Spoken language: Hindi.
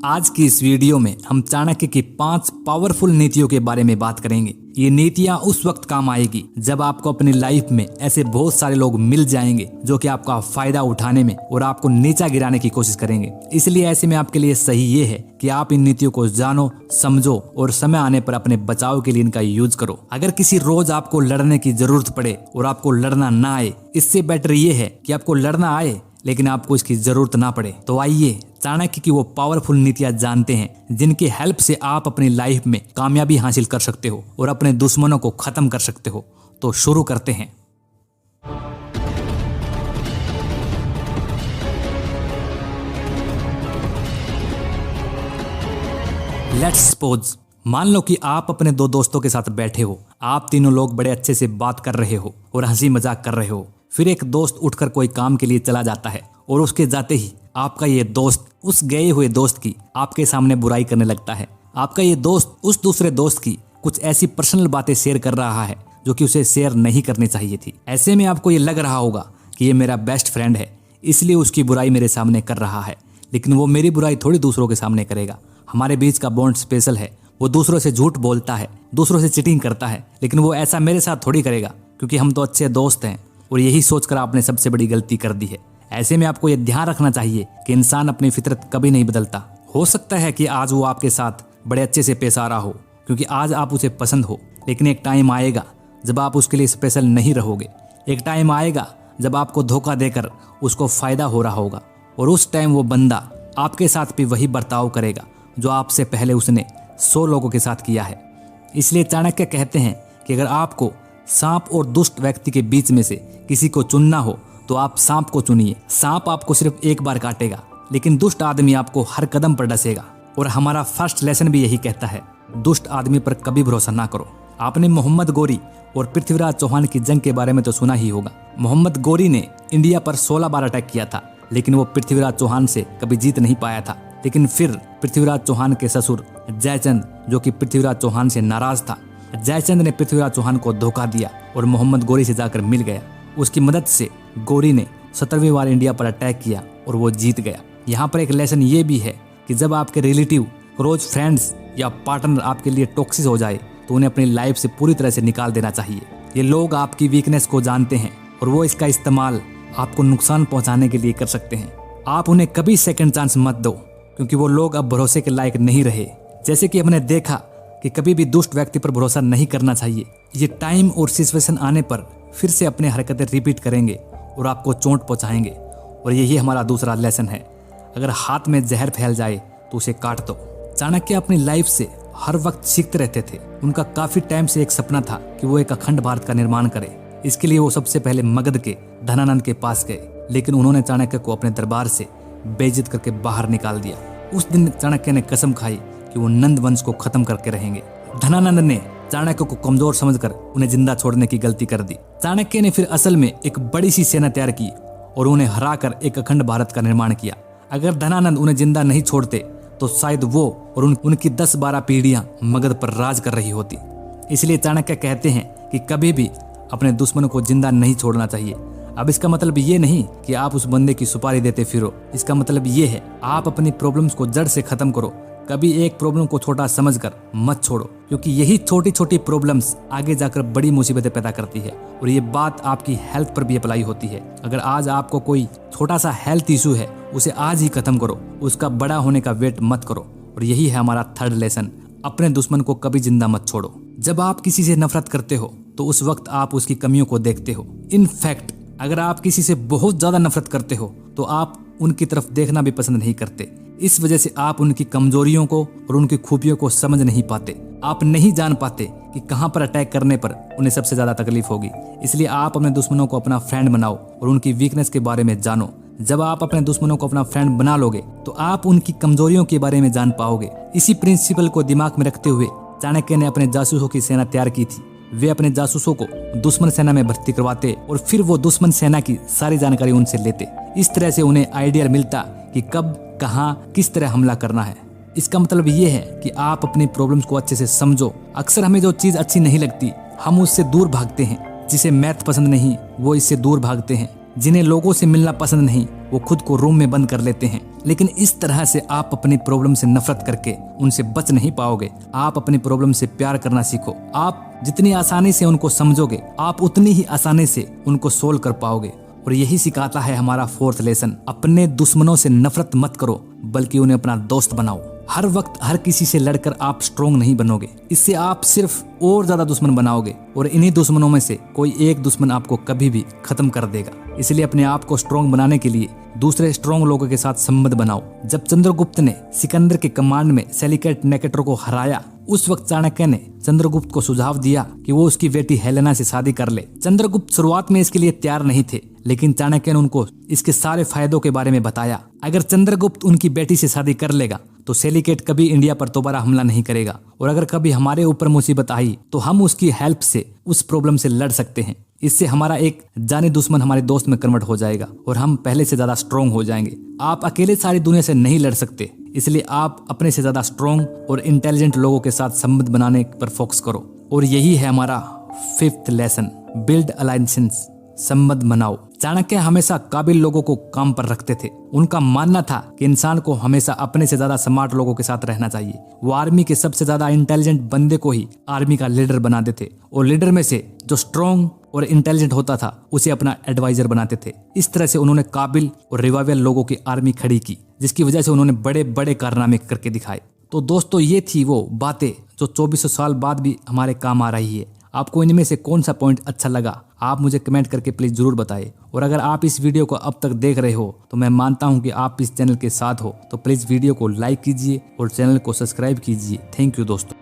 आज की इस वीडियो में हम चाणक्य की 5 पावरफुल नीतियों के बारे में बात करेंगे। ये नीतियां उस वक्त काम आएगी जब आपको अपनी लाइफ में ऐसे बहुत सारे लोग मिल जाएंगे जो कि आपका फायदा उठाने में और आपको नीचा गिराने की कोशिश करेंगे। इसलिए ऐसे में आपके लिए सही ये है कि आप इन नीतियों को जानो, समझो और समय आने पर अपने बचाव के लिए इनका यूज करो। अगर किसी रोज आपको लड़ने की जरूरत पड़े और आपको लड़ना ना आए, इससे बेटर ये है कि आपको लड़ना आए लेकिन आपको इसकी जरूरत ना पड़े। तो आइए चाणक्य की वो पावरफुल नीतियां जानते हैं जिनकी हेल्प से आप अपनी लाइफ में कामयाबी हासिल कर सकते हो और अपने दुश्मनों को खत्म कर सकते हो। तो शुरू करते हैं। लेट्स सपोज, मान लो कि आप अपने 2 दोस्तों के साथ बैठे हो। आप तीनों लोग बड़े अच्छे से बात कर रहे हो और हंसी मजाक कर रहे हो। फिर एक दोस्त उठकर कोई काम के लिए चला जाता है और उसके जाते ही आपका ये दोस्त उस गए हुए दोस्त की आपके सामने बुराई करने लगता है। आपका ये दोस्त उस दूसरे दोस्त की कुछ ऐसी पर्सनल बातें शेयर कर रहा है जो कि उसे शेयर नहीं करनी चाहिए थी। ऐसे में आपको ये लग रहा होगा कि ये मेरा बेस्ट फ्रेंड है, इसलिए उसकी बुराई मेरे सामने कर रहा है, लेकिन वो मेरी बुराई थोड़ी दूसरों के सामने करेगा। हमारे बीच का बॉन्ड स्पेशल है। वो दूसरों से झूठ बोलता है, दूसरों से चीटिंग करता है, लेकिन वो ऐसा मेरे साथ थोड़ी करेगा क्योंकि हम तो अच्छे दोस्त हैं। और यही सोचकर आपने सबसे बड़ी गलती कर दी है। ऐसे में आपको यह ध्यान रखना चाहिए कि इंसान अपनी फितरत कभी नहीं बदलता। हो सकता है कि आज वो आपके साथ बड़े अच्छे से पेश आ रहा हो क्योंकि आज आप उसे पसंद हो, लेकिन एक टाइम आएगा जब आप उसके लिए स्पेशल नहीं रहोगे। एक टाइम आएगा जब आपको धोखा देकर उसको फायदा हो रहा होगा और उस टाइम वो बंदा आपके साथ भी वही बर्ताव करेगा जो आपसे पहले उसने 100 लोगों के साथ किया है। इसलिए चाणक्य कहते हैं कि अगर आपको सांप और दुष्ट व्यक्ति के बीच में से किसी को चुनना हो तो आप सांप को चुनिए। सांप आपको सिर्फ एक बार काटेगा, लेकिन दुष्ट आदमी आपको हर कदम पर डसेगा। और हमारा फर्स्ट लेसन भी यही कहता है, दुष्ट आदमी पर कभी भरोसा ना करो। आपने मोहम्मद गौरी और पृथ्वीराज चौहान की जंग के बारे में तो सुना ही होगा। मोहम्मद गौरी ने इंडिया पर 16 बार अटैक किया था, लेकिन वो पृथ्वीराज चौहान से कभी जीत नहीं पाया था। लेकिन फिर पृथ्वीराज चौहान के ससुर जयचंद, जो कि पृथ्वीराज चौहान से नाराज था, जयचंद ने पृथ्वीराज चौहान को धोखा दिया और मोहम्मद गौरी से जाकर मिल गया। उसकी मदद से गौरी ने 17वीं बार इंडिया पर अटैक किया और वो जीत गया। यहाँ पर एक लेसन ये भी है कि जब आपके रिलेटिव, क्लोज फ्रेंड्स या पार्टनर आपके लिए टॉक्सिक हो जाए तो उन्हें अपनी लाइफ से पूरी तरह से निकाल देना चाहिए। ये लोग आपकी वीकनेस को जानते हैं और वो इसका इस्तेमाल आपको नुकसान पहुंचाने के लिए कर सकते हैं। आप उन्हें कभी सेकंड चांस मत दो क्योंकि वो लोग अब भरोसे के लायक नहीं रहे। जैसे कि हमने देखा कि कभी भी दुष्ट व्यक्ति पर भरोसा नहीं करना चाहिए। ये टाइम और सिचुएशन आने पर फिर से अपने हरकतें रिपीट करेंगे और आपको चोट पहुंचाएंगे। और यही हमारा दूसरा लेसन है, अगर हाथ में जहर फैल जाए तो उसे काट दो। चाणक्य अपनी लाइफ से हर वक्त सीखते रहते थे। उनका काफी टाइम से एक सपना था कि वो एक अखंड भारत का निर्माण करे। इसके लिए वो सबसे पहले मगध के धनानंद के पास गए, लेकिन उन्होंने चाणक्य को अपने दरबार से बेइज्जत करके बाहर निकाल दिया। उस दिन चाणक्य ने कसम खाई कि वो नंद वंश को खत्म करके रहेंगे। धनानंद ने चाणक्य को कमजोर समझकर उन्हें जिंदा छोड़ने की गलती कर दी। चाणक्य ने फिर असल में एक बड़ी सी सेना तैयार की और उन्हें हराकर एक अखंड भारत का निर्माण किया। अगर धनानंद उन्हें जिंदा नहीं छोड़ते तो शायद वो और उनकी 10-12 पीढ़ियां मगध पर राज कर रही होती। इसलिए चाणक्य कहते हैं कि कभी भी अपने दुश्मनों को जिंदा नहीं छोड़ना चाहिए। अब इसका मतलब ये नहीं कि आप उस बंदे की सुपारी देते फिरो। इसका मतलब ये है आप अपनी प्रॉब्लम्स को जड़ से खत्म करो। कभी एक प्रॉब्लम को छोटा समझकर मत छोड़ो, क्योंकि यही छोटी छोटी प्रॉब्लम्स आगे जाकर बड़ी मुसीबतें पैदा करती है। और ये बात आपकी हेल्थ पर भी अप्लाई होती है। अगर आज आपको कोई छोटा सा हेल्थ इशू है, उसे आज ही खत्म करो, उसका बड़ा होने का वेट मत करो। और यही है हमारा थर्ड लेसन, अपने दुश्मन को कभी जिंदा मत छोड़ो। जब आप किसी से नफरत करते हो तो उस वक्त आप उसकी कमियों को देखते हो। इनफैक्ट अगर आप किसी से बहुत ज्यादा नफरत करते हो तो आप उनकी तरफ देखना भी पसंद नहीं करते। इस वजह से आप उनकी कमजोरियों को और उनकी खूबियों को समझ नहीं पाते। आप नहीं जान पाते कि कहां पर अटैक करने पर उन्हें सबसे ज्यादा तकलीफ होगी। इसलिए आप अपने दुश्मनों को अपना फ्रेंड बनाओ और उनकी वीकनेस के बारे में जानो। जब आप अपने दुश्मनों को अपना फ्रेंड बना लोगे तो आप उनकी कमजोरियों के बारे में जान पाओगे। इसी प्रिंसिपल को दिमाग में रखते हुए चाणक्य ने अपने जासूसों की सेना तैयार की थी। वे अपने जासूसों को दुश्मन सेना में भर्ती करवाते और फिर वो दुश्मन सेना की सारी जानकारी उनसे लेते। इस तरह से उन्हें आइडिया मिलता कि कब, कहाँ, किस तरह हमला करना है। इसका मतलब ये है कि आप अपनी प्रॉब्लम्स को अच्छे से समझो। अक्सर हमें जो चीज अच्छी नहीं लगती हम उससे दूर भागते हैं। जिसे मैथ पसंद नहीं वो इससे दूर भागते हैं। जिन्हें लोगों से मिलना पसंद नहीं, वो खुद को रूम में बंद कर लेते हैं। लेकिन इस तरह से आप अपनी प्रॉब्लम से नफरत करके उनसे बच नहीं पाओगे। आप अपनी प्रॉब्लम से प्यार करना सीखो। आप जितनी आसानी से उनको समझोगे, आप उतनी ही आसानी से उनको सोल्व कर पाओगे। और यही सिखाता है हमारा फोर्थ लेसन। अपने दुश्मनों से नफरत मत करो, बल्कि उन्हें अपना दोस्त बनाओ। हर वक्त हर किसी से लड़कर आप स्ट्रोंग नहीं बनोगे। इससे आप सिर्फ और ज्यादा दुश्मन बनाओगे, और इन्हीं दुश्मनों में से कोई एक दुश्मन आपको कभी भी खत्म कर देगा। इसलिए अपने आप को स्ट्रोंग बनाने के लिए दूसरे स्ट्रोंग लोगों के साथ संबंध बनाओ। जब चंद्रगुप्त ने सिकंदर के कमांड में सेलिकेट नेकेटर को हराया, उस वक्त चाणक्य ने चंद्रगुप्त को सुझाव दिया कि वो उसकी बेटी हेलेना से शादी कर ले। चंद्रगुप्त शुरुआत में इसके लिए तैयार नहीं थे, लेकिन चाणक्य ने उनको इसके सारे फायदों के बारे में बताया। अगर चंद्रगुप्त उनकी बेटी से शादी कर लेगा तो सेलिकेट कभी इंडिया पर दोबारा हमला नहीं करेगा, और अगर कभी हमारे ऊपर मुसीबत आई तो हम उसकी हेल्प से उस प्रॉब्लम से लड़ सकते हैं। इससे हमारा एक जानी दुश्मन हमारे दोस्त में कन्वर्ट हो जाएगा और हम पहले से ज्यादा स्ट्रोंग हो जाएंगे। आप अकेले सारी दुनिया से नहीं लड़ सकते, इसलिए आप अपने से ज्यादा स्ट्रोंग और इंटेलिजेंट लोगों के साथ संबंध बनाने पर फोकस करो। और यही है हमारा फिफ्थ लेसन, बिल्ड अलायंसेस, संबंध बनाओ। चाणक्य हमेशा काबिल लोगों को काम पर रखते थे। उनका मानना था कि इंसान को हमेशा अपने से ज्यादा स्मार्ट लोगों के साथ रहना चाहिए। वो आर्मी के सबसे ज्यादा इंटेलिजेंट बंदे को ही आर्मी का लीडर बनाते थे, और लीडर में से जो स्ट्रॉन्ग और इंटेलिजेंट होता था उसे अपना एडवाइजर बनाते थे। इस तरह से उन्होंने काबिल और रिवाइवल लोगों की आर्मी खड़ी की, जिसकी वजह से उन्होंने बड़े बड़े कारनामे करके दिखाए। तो दोस्तों, ये थी वो बातें जो 2400 साल बाद भी हमारे काम आ रही है। आपको इनमें से कौन सा पॉइंट अच्छा लगा, आप मुझे कमेंट करके प्लीज जरूर बताइए। और अगर आप इस वीडियो को अब तक देख रहे हो तो मैं मानता हूं कि आप इस चैनल के साथ हो, तो प्लीज वीडियो को लाइक कीजिए और चैनल को सब्सक्राइब कीजिए। थैंक यू दोस्तों।